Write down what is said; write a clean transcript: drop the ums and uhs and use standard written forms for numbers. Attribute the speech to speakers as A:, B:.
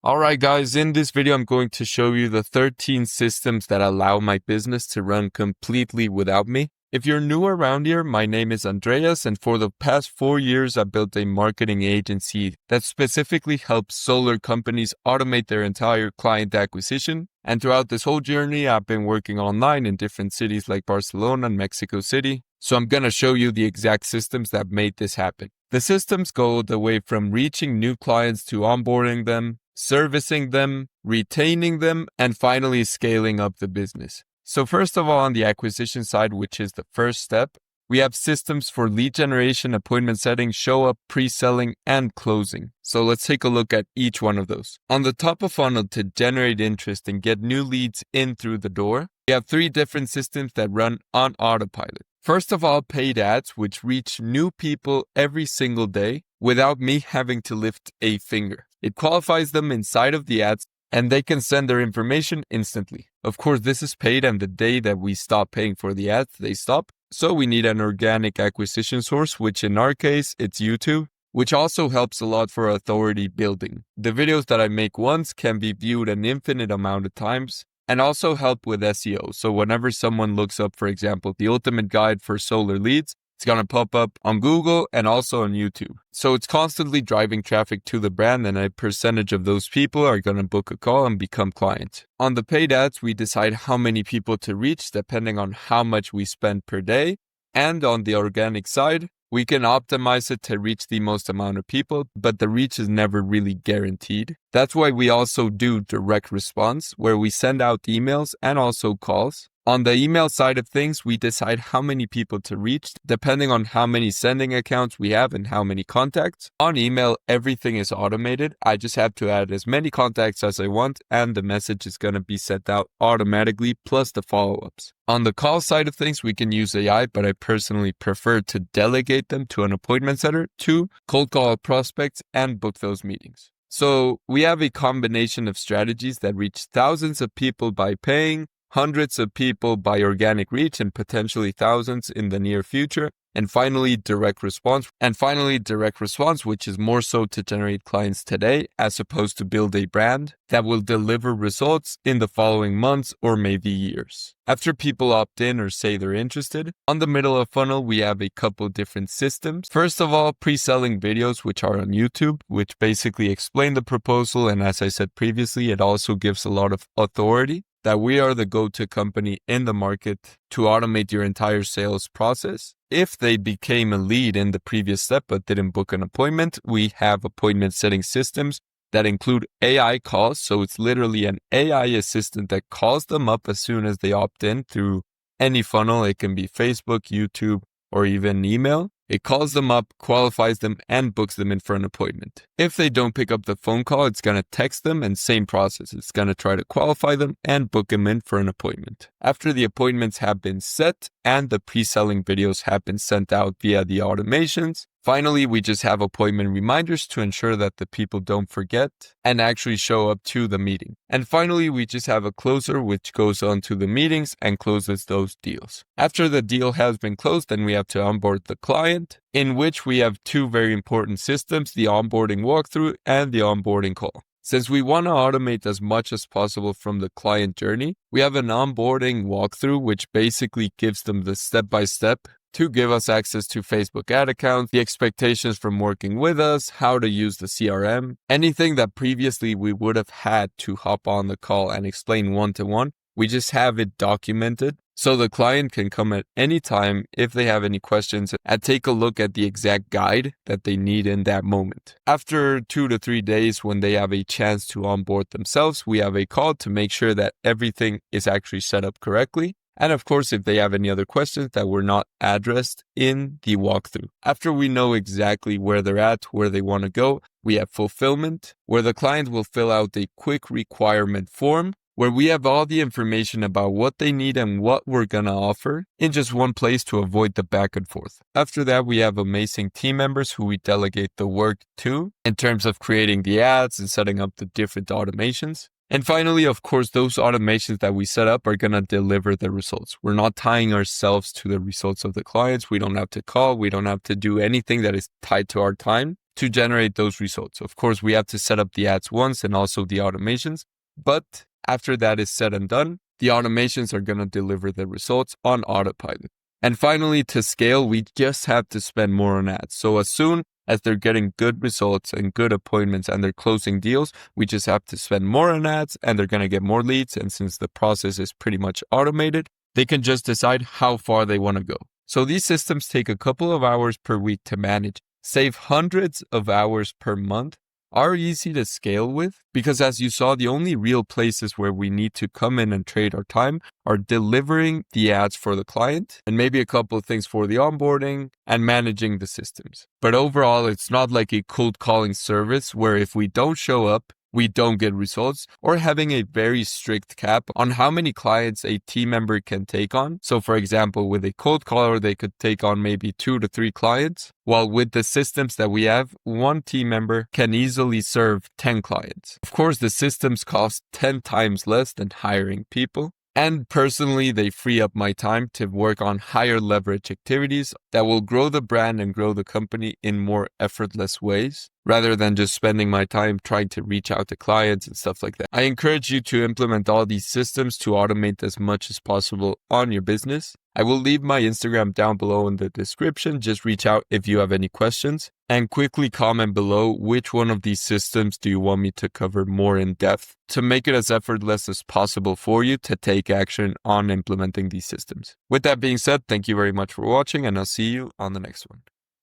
A: Alright guys, in this video I'm going to show you the 13 systems that allow my business to run completely without me. If you're new around here, my name is Andreas, and for the past 4 years I built a marketing agency that specifically helps solar companies automate their entire client acquisition. And throughout this whole journey I've been working online in different cities like Barcelona and Mexico City. So I'm gonna show you the exact systems that made this happen. The systems go the way from reaching new clients to onboarding them, servicing them, retaining them, and finally scaling up the business. So first of all, on the acquisition side, which is the first step, we have systems for lead generation, appointment setting, show up, pre-selling, and closing. So let's take a look at each one of those. On the top of funnel, to generate interest and get new leads in through the door, we have 3 different systems that run on autopilot. First of all, paid ads, which reach new people every single day without me having to lift a finger. It qualifies them inside of the ads and they can send their information instantly. Of course, this is paid, and the day that we stop paying for the ads, they stop. So we need an organic acquisition source, which in our case, it's YouTube, which also helps a lot for authority building. The videos that I make once can be viewed an infinite amount of times and also help with SEO. So whenever someone looks up, for example, the ultimate guide for solar leads, it's going to pop up on Google and also on YouTube. So it's constantly driving traffic to the brand, and a percentage of those people are going to book a call and become clients. On the paid ads, we decide how many people to reach depending on how much we spend per day. And on the organic side, we can optimize it to reach the most amount of people, but the reach is never really guaranteed. That's why we also do direct response, where we send out emails and also calls. On the email side of things, we decide how many people to reach, depending on how many sending accounts we have and how many contacts. On email, everything is automated. I just have to add as many contacts as I want, and the message is going to be sent out automatically, plus the follow-ups. On the call side of things, we can use AI, but I personally prefer to delegate them to an appointment setter to cold call prospects and book those meetings. So we have a combination of strategies that reach thousands of people by paying, hundreds of people by organic reach, and potentially thousands in the near future. And finally, direct response, which is more so to generate clients today as opposed to build a brand that will deliver results in the following months or maybe years. After people opt in or say they're interested, on the middle of funnel, we have a couple different systems. First of all, pre-selling videos, which are on YouTube, which basically explain the proposal. And as I said previously, it also gives a lot of authority that we are the go-to company in the market to automate your entire sales process. If they became a lead in the previous step but didn't book an appointment, we have appointment setting systems that include AI calls. So it's literally an AI assistant that calls them up as soon as they opt in through any funnel. It can be Facebook, YouTube, or even email. It calls them up, qualifies them, and books them in for an appointment. If they don't pick up the phone call, it's going to text them, and same process. It's going to try to qualify them and book them in for an appointment. After the appointments have been set and the pre-selling videos have been sent out via the automations, finally, we just have appointment reminders to ensure that the people don't forget and actually show up to the meeting. And finally, we just have a closer which goes on to the meetings and closes those deals. After the deal has been closed, then we have to onboard the client, in which we have 2 very important systems, the onboarding walkthrough and the onboarding call. Since we want to automate as much as possible from the client journey, we have an onboarding walkthrough, which basically gives them the step-by-step to give us access to Facebook ad accounts, the expectations from working with us, how to use the CRM, anything that previously we would have had to hop on the call and explain one-to-one. We just have it documented so the client can come at any time if they have any questions and take a look at the exact guide that they need in that moment. After 2 to 3 days, when they have a chance to onboard themselves, we have a call to make sure that everything is actually set up correctly. And of course, if they have any other questions that were not addressed in the walkthrough. After we know exactly where they're at, where they want to go, we have fulfillment, where the client will fill out a quick requirement form, where we have all the information about what they need and what we're going to offer in just one place to avoid the back and forth. After that, we have amazing team members who we delegate the work to in terms of creating the ads and setting up the different automations. And finally, of course, those automations that we set up are going to deliver the results. We're not tying ourselves to the results of the clients. We don't have to call. We don't have to do anything that is tied to our time to generate those results. Of course, we have to set up the ads once and also the automations. But after that is said and done, the automations are going to deliver the results on autopilot. And finally, to scale, we just have to spend more on ads. So as soon as they're getting good results and good appointments and they're closing deals, we just have to spend more on ads and they're going to get more leads. And since the process is pretty much automated, they can just decide how far they want to go. So these systems take a couple of hours per week to manage, save hundreds of hours per month, are easy to scale with, because as you saw, the only real places where we need to come in and trade our time are delivering the ads for the client and maybe a couple of things for the onboarding and managing the systems. But overall, it's not like a cold calling service where if we don't show up, we don't get results, or having a very strict cap on how many clients a team member can take on. So for example, with a cold caller, they could take on maybe 2 to 3 clients, while with the systems that we have, one team member can easily serve 10 clients. Of course, the systems cost 10 times less than hiring people. And personally, they free up my time to work on higher leverage activities that will grow the brand and grow the company in more effortless ways, rather than just spending my time trying to reach out to clients and stuff like that. I encourage you to implement all these systems to automate as much as possible on your business. I will leave my Instagram down below in the description. Just reach out if you have any questions, and quickly comment below which one of these systems do you want me to cover more in depth to make it as effortless as possible for you to take action on implementing these systems. With that being said, thank you very much for watching, and I'll see you on the next one.